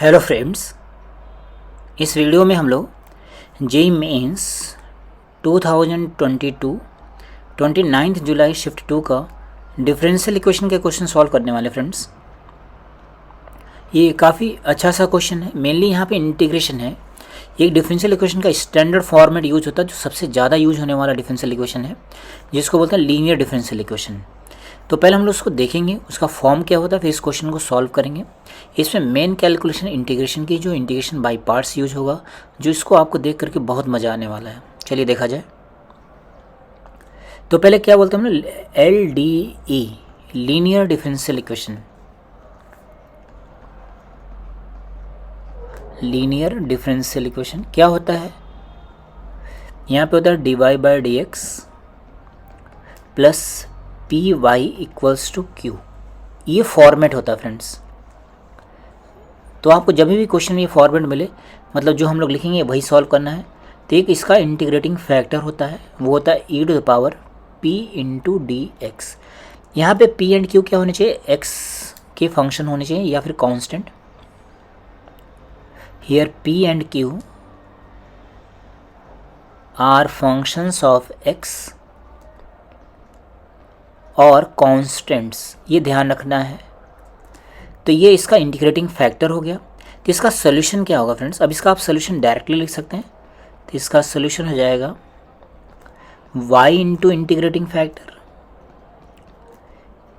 Hello friends, इस video में हम लोग जेईई मेंस 2022 29 जुलाई शिफ्ट 2 का डिफरेंशियल इक्वेशन के क्वेश्चन सॉल्व करने वाले फ्रेंड्स। ये काफ़ी अच्छा सा क्वेश्चन है। मेनली यहाँ पे इंटीग्रेशन है। एक डिफरेंशियल इक्वेशन का स्टैंडर्ड फॉर्मेट यूज होता है जो सबसे ज़्यादा यूज होने वाला डिफरेंशियल इक्वेशन है, जिसको बोलते हैं लीनियर डिफरेंशियल इक्वेशन। तो पहले हम लोग उसको देखेंगे, उसका फॉर्म क्या होता है, फिर इस क्वेश्चन को सॉल्व करेंगे। इसमें मेन कैलकुलेशन इंटीग्रेशन की, जो इंटीग्रेशन बाय पार्ट्स यूज होगा, जो इसको आपको देख करके बहुत मज़ा आने वाला है। चलिए देखा जाए। तो पहले क्या बोलते हैं हम लोग, LDE linear differential equation. Linear differential equation क्या होता है? यहाँ पे होता है dy/dx plus py equals to q। ये फॉर्मेट होता है फ्रेंड्स। तो आपको जब भी क्वेश्चन में ये फॉर्मेट मिले, मतलब जो हम लोग लिखेंगे वही सॉल्व करना है। तो एक इसका इंटीग्रेटिंग फैक्टर होता है, वो होता है e⁻p इंटू dx। यहाँ पे p एंड q क्या होने चाहिए? x के फंक्शन होने चाहिए या फिर constant. Here p and q are functions of x और कांस्टेंट्स, ये ध्यान रखना है। तो ये इसका इंटीग्रेटिंग फैक्टर हो गया। तो इसका सोल्यूशन क्या होगा फ्रेंड्स? अब इसका आप सोल्यूशन डायरेक्टली लिख सकते हैं। तो इसका सोल्यूशन हो जाएगा y into integrating factor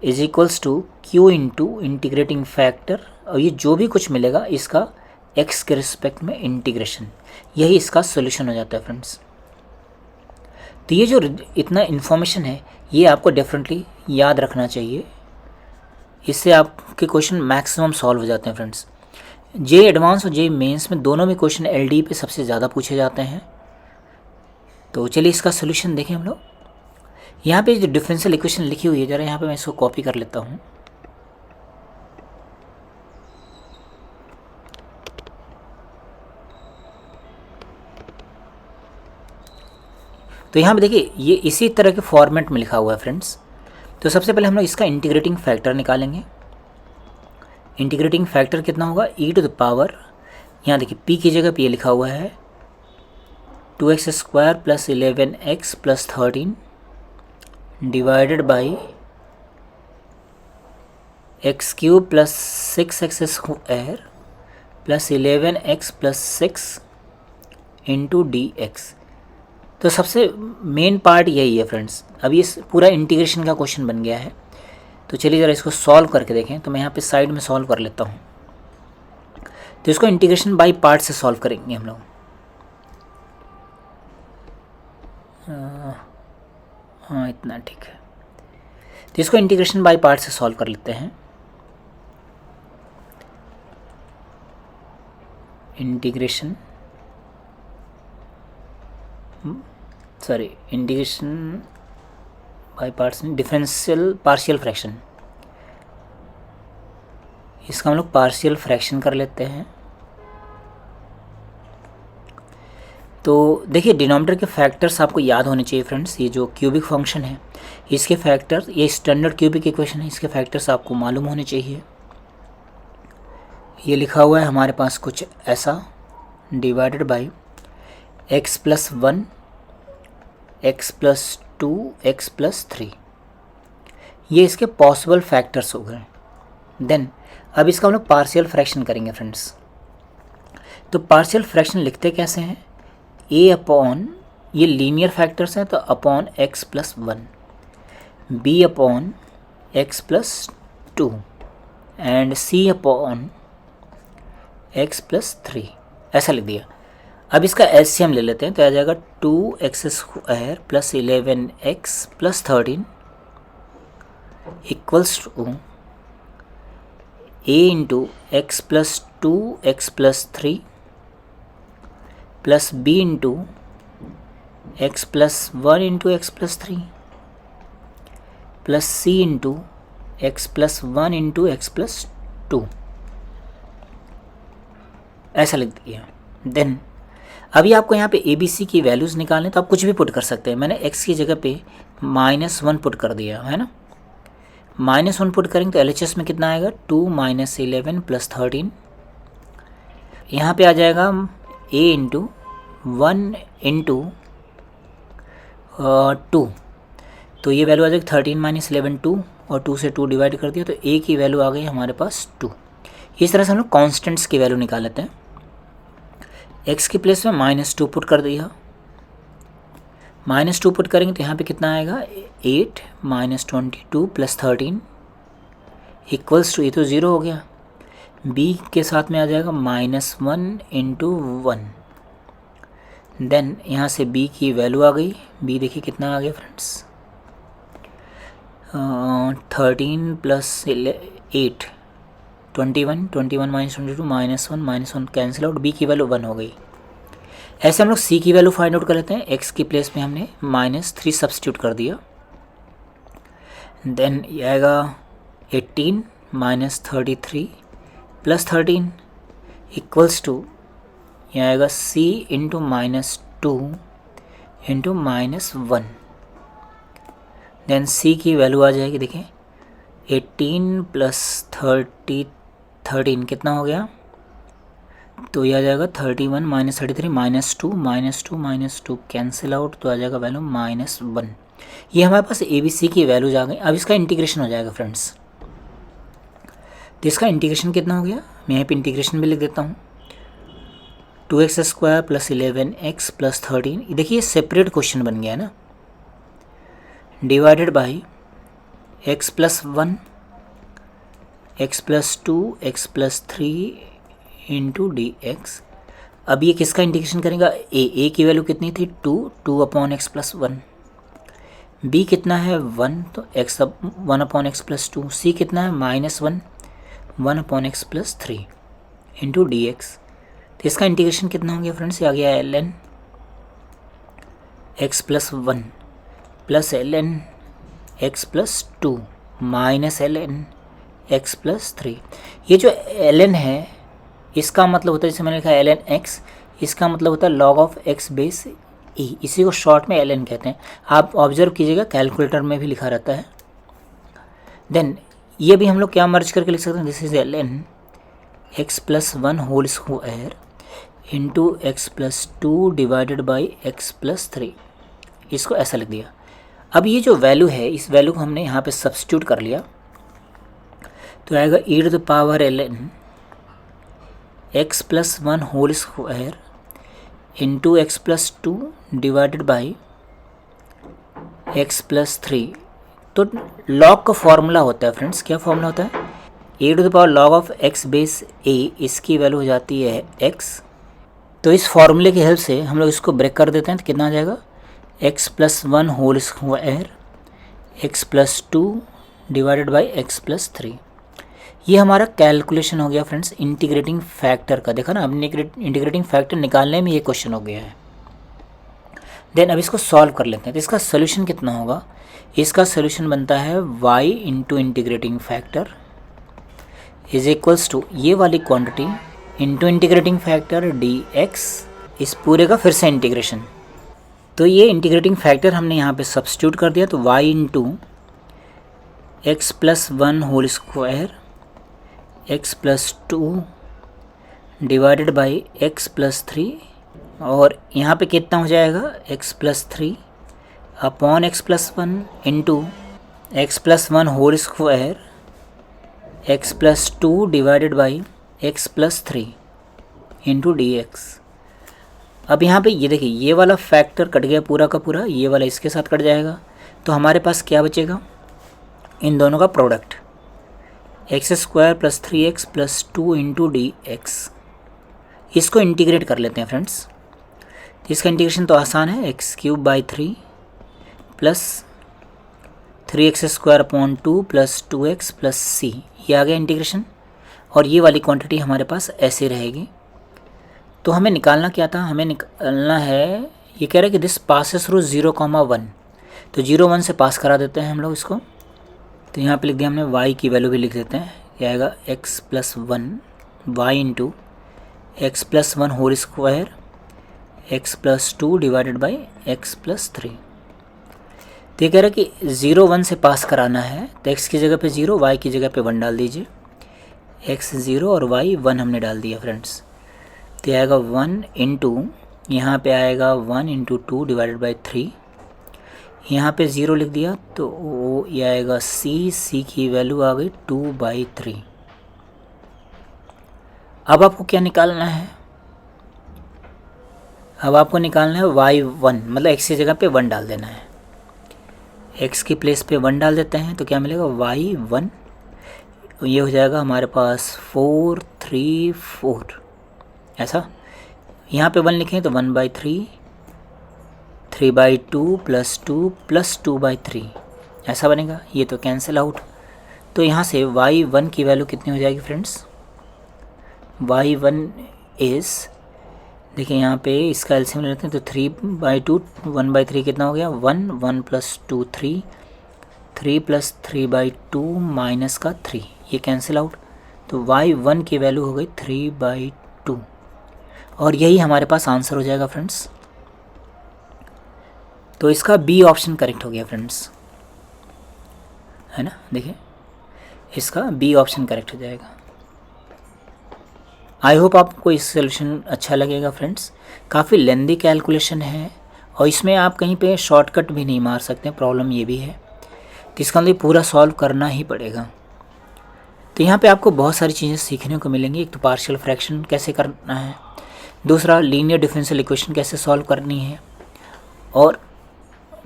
is equals to q into integrating factor, और ये जो भी कुछ मिलेगा इसका x के रिस्पेक्ट में इंटीग्रेशन, यही इसका सोल्यूशन हो जाता है फ्रेंड्स। तो ये जो इतना इन्फॉर्मेशन है, ये आपको डेफिनेटली याद रखना चाहिए। इससे आपके क्वेश्चन मैक्सिमम सॉल्व हो जाते हैं फ्रेंड्स। जेईई एडवांस और जेईई मेंस में दोनों में क्वेश्चन LDE पे सबसे ज़्यादा पूछे जाते हैं। तो चलिए इसका सोल्यूशन देखें हम लोग। यहाँ पे जो डिफरेंशियल इक्वेशन लिखी हुई है, ज़रा यहाँ पे मैं इसको कॉपी कर लेता हूँ। तो यहाँ पे देखिए, ये इसी तरह के फॉर्मेट में लिखा हुआ है फ्रेंड्स। तो सबसे पहले हम लोग इसका इंटीग्रेटिंग फैक्टर निकालेंगे। इंटीग्रेटिंग फैक्टर कितना होगा? e⁻, यहाँ देखिए p की जगह पे ये लिखा हुआ है 2x² plus 11x plus 13 divided by x³ plus 6x² plus 11x plus 6 into dx। तो सबसे मेन पार्ट यही है फ्रेंड्स। अब ये पूरा इंटीग्रेशन का क्वेश्चन बन गया है। तो चलिए ज़रा इसको सॉल्व करके देखें। तो मैं यहाँ पे साइड में सॉल्व कर लेता हूँ। तो इसको इंटीग्रेशन बाय पार्ट से सॉल्व करेंगे हम लोग। हाँ, इतना ठीक है। तो इसको इंटीग्रेशन बाय पार्ट से सॉल्व कर लेते हैं। Integration by parts, differential partial fraction. इसका हम लोग पार्शियल फ्रैक्शन कर लेते हैं। तो देखिए, डिनोमिनेटर के फैक्टर्स आपको याद होने चाहिए फ्रेंड्स। ये जो क्यूबिक फंक्शन है, इसके फैक्टर्स, ये स्टैंडर्ड क्यूबिक इक्वेशन है, इसके फैक्टर्स आपको मालूम होने चाहिए। ये लिखा हुआ है हमारे पास कुछ ऐसा, divided by x plus 1, x plus 2, x plus 3। ये इसके पॉसिबल फैक्टर्स हो गए। देन अब इसका हम लोग पार्शियल फ्रैक्शन करेंगे फ्रेंड्स। तो पार्शियल फ्रैक्शन लिखते कैसे हैं? a अपॉन, ये लीनियर फैक्टर्स हैं तो upon x plus 1, b upon x plus 2 and c upon x plus 3, ऐसा लिख दिया। अब इसका LCM ले लेते हैं। तो आ जाएगा 2x² plus 11x plus 13 equals to a into x plus 2 x plus 3 plus b into x plus 1 into x plus 3 plus c into x plus 1 into x plus 2, ऐसा लिख दिया। देन अभी आपको यहाँ पे ABC की वैल्यूज़ निकालने, तो आप कुछ भी पुट कर सकते हैं। मैंने x की जगह पे -1 पुट कर दिया है ना। -1 पुट करेंगे तो LHS में कितना आएगा? 2 - 11 प्लस 13 यहाँ पे आ जाएगा a इंटू 1 इंटू 2, तो ये वैल्यू आ जाएगी 13 माइनस 11 2, और 2 से 2 डिवाइड कर दिया तो a की वैल्यू आ गई हमारे पास 2। इस तरह से हम लोग कॉन्स्टेंट्स की वैल्यू निकाल लेते हैं। x की प्लेस में -2 पुट कर दिया, -2 पुट करेंगे तो यहाँ पे कितना आएगा 8 माइनस 22 प्लस 13 इक्वल्स टू, ये तो 0 हो गया। b के साथ में आ जाएगा -1 इंटू 1, देन यहाँ से b की वैल्यू आ गई। b देखिए कितना आ गया friends, 13 plus 8 21, 21 minus 22 -1 cancel out, b की वैल्यू 1 हो गई। ऐसे हम लोग c की वैल्यू फाइंड आउट कर लेते हैं। x की प्लेस में हमने -3 सब्स्टिट्यूट कर दिया, देन ये आएगा 18 माइनस 33 प्लस 13 इक्वल्स टू, ये आएगा c into -2 into -1, then c की वैल्यू आ जाएगी, देखिए 18 प्लस 13 कितना हो गया, तो ये आ जाएगा 31 माइनस 33 -2 कैंसिल आउट, तो आ जाएगा वैल्यू -1। ये हमारे पास ABC की वैल्यूज आ गई। अब इसका इंटीग्रेशन हो जाएगा फ्रेंड्स, तो इसका इंटीग्रेशन कितना हो गया, मैं यहाँ पे इंटीग्रेशन भी लिख देता हूँ। 2x² प्लस 11x प्लस 13, देखिए सेपरेट क्वेश्चन बन गया है ना, divided by x plus 1, x plus 2, x plus 3 into dx। अब ये किसका इंटीग्रेशन करेगा, a की वैल्यू कितनी थी 2 अपॉन x प्लस 1, b कितना है 1 तो x 1 upon x plus 2, c कितना है -1 upon x plus 3 into dx। तो इसका इंटीग्रेशन कितना हो गया फ्रेंड्स, ये आ गया ln x plus 1 plus ln x plus 2 minus ln x plus 3। ये जो ln है इसका मतलब होता है, जैसे मैंने लिखा ln x, इसका मतलब होता है log of x base e, इसी को शॉर्ट में ln कहते हैं। आप ऑब्जर्व कीजिएगा कैलकुलेटर में भी लिखा रहता है। देन ये भी हम लोग क्या मर्ज करके लिख सकते हैं, this is ln x plus 1 whole square into x plus 2 divided by x plus 3, इसको ऐसा लिख दिया। अब ये जो वैल्यू है इस वैल्यू को हमने यहाँ पे सब्स्टिट्यूट कर लिया, तो आएगा e⁻ln x plus 1 whole square into x plus 2 divided by x plus 3। तो लॉग का फॉर्मूला होता है फ्रेंड्स, क्या फॉर्मूला होता है, e⁻log of x base a, इसकी वैल्यू हो जाती है x। तो इस फॉर्मूले की हेल्प से हम लोग इसको ब्रेक कर देते हैं, तो कितना आ जाएगा x plus 1 whole square x plus 2 divided by x plus 3। ये हमारा कैलकुलेशन हो गया फ्रेंड्स इंटीग्रेटिंग फैक्टर का। देखा ना, अब इंटीग्रेटिंग फैक्टर निकालने में ये क्वेश्चन हो गया है। देन अब इसको सॉल्व कर लेते हैं, तो इसका सोल्यूशन कितना होगा, इसका सोल्यूशन बनता है y into integrating factor is equals to ये वाली quantity into integrating factor dx, इस पूरे का फिर से इंटीग्रेशन। तो ये इंटीग्रेटिंग फैक्टर हमने यहाँ पे सब्स्टिट्यूट कर दिया, तो y into x plus 1 whole square x plus 2 divided by x plus 3, और यहाँ पे कितना हो जाएगा x plus 3 upon x plus 1 into x plus 1 whole square x plus 2 divided by x plus 3 into dx। अब यहाँ पे ये देखिए ये वाला फैक्टर कट गया पूरा का पूरा, ये वाला इसके साथ कट जाएगा, तो हमारे पास क्या बचेगा, इन दोनों का product x² plus 3x plus 2 into dx। इसको इंटीग्रेट कर लेते हैं फ्रेंड्स, इसका इंटीग्रेशन तो आसान है, x³ by 3 plus 3x² upon 2 plus 2x plus c, ये आ गया इंटीग्रेशन। और ये वाली क्वांटिटी हमारे पास ऐसे रहेगी। तो हमें निकालना क्या था, हमें निकालना है, ये कह रहा है कि दिस पासेस थ्रू 0,1, तो 0 1 से पास करा देते हैं हम लोग इसको। तो यहाँ पे लिख दिया हमने, y की वैल्यू भी लिख देते हैं, ये आएगा x plus 1 y into x plus 1 whole square x plus 2 divided by x plus 3। तो ये कह रहा है कि 0 1 से पास कराना है, तो x की जगह पे 0, y की जगह पे 1 डाल दीजिए, x 0 और y 1 हमने डाल दिया फ्रेंड्स। तो ये आएगा 1 इंटू, यहाँ पर आएगा 1 इंटू 2 डिवाइडेड बाई 3, यहाँ पे 0 लिख दिया तो वो ये आएगा सी की वैल्यू आ गई 2/3। अब आपको क्या निकालना है, अब आपको निकालना है y1, मतलब x की जगह पे 1 डाल देना है। x की प्लेस पे 1 डाल देते हैं तो क्या मिलेगा y1, ये हो जाएगा हमारे पास 4 3 4, ऐसा। यहाँ पे 1 लिखें तो 1/3, 3/2 प्लस 2 प्लस 2/3, ऐसा बनेगा। ये तो कैंसिल आउट, तो यहाँ से y1 की वैल्यू कितनी हो जाएगी फ्रेंड्स, y1 इज़, देखिए यहाँ पे इसका एलसीएम लेते हैं तो 3/2, 1/3 कितना हो गया 1, 1 प्लस 2 3, 3 प्लस 3/2 माइनस का 3, ये कैंसिल आउट, तो y1 की वैल्यू हो गई 3/2, और यही हमारे पास आंसर हो जाएगा फ्रेंड्स। तो इसका बी ऑप्शन करेक्ट हो गया फ्रेंड्स, है ना, देखिए इसका बी ऑप्शन करेक्ट हो जाएगा। आई होप आपको इस सोल्यूशन अच्छा लगेगा फ्रेंड्स। काफ़ी लेंदी कैलकुलेशन है और इसमें आप कहीं पे शॉर्टकट भी नहीं मार सकते, प्रॉब्लम ये भी है, तो इसका लिए पूरा सॉल्व करना ही पड़ेगा। तो यहाँ पे आपको बहुत सारी चीज़ें सीखने को मिलेंगी। एक तो पार्शियल फ्रैक्शन कैसे करना है, दूसरा लीनियर डिफरेंशियल इक्वेशन कैसे सॉल्व करनी है, और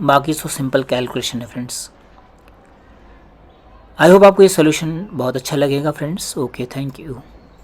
बाकी तो सिंपल कैलकुलेशन है फ्रेंड्स। आई होप आपको ये सोल्यूशन बहुत अच्छा लगेगा फ्रेंड्स। Okay, thank you.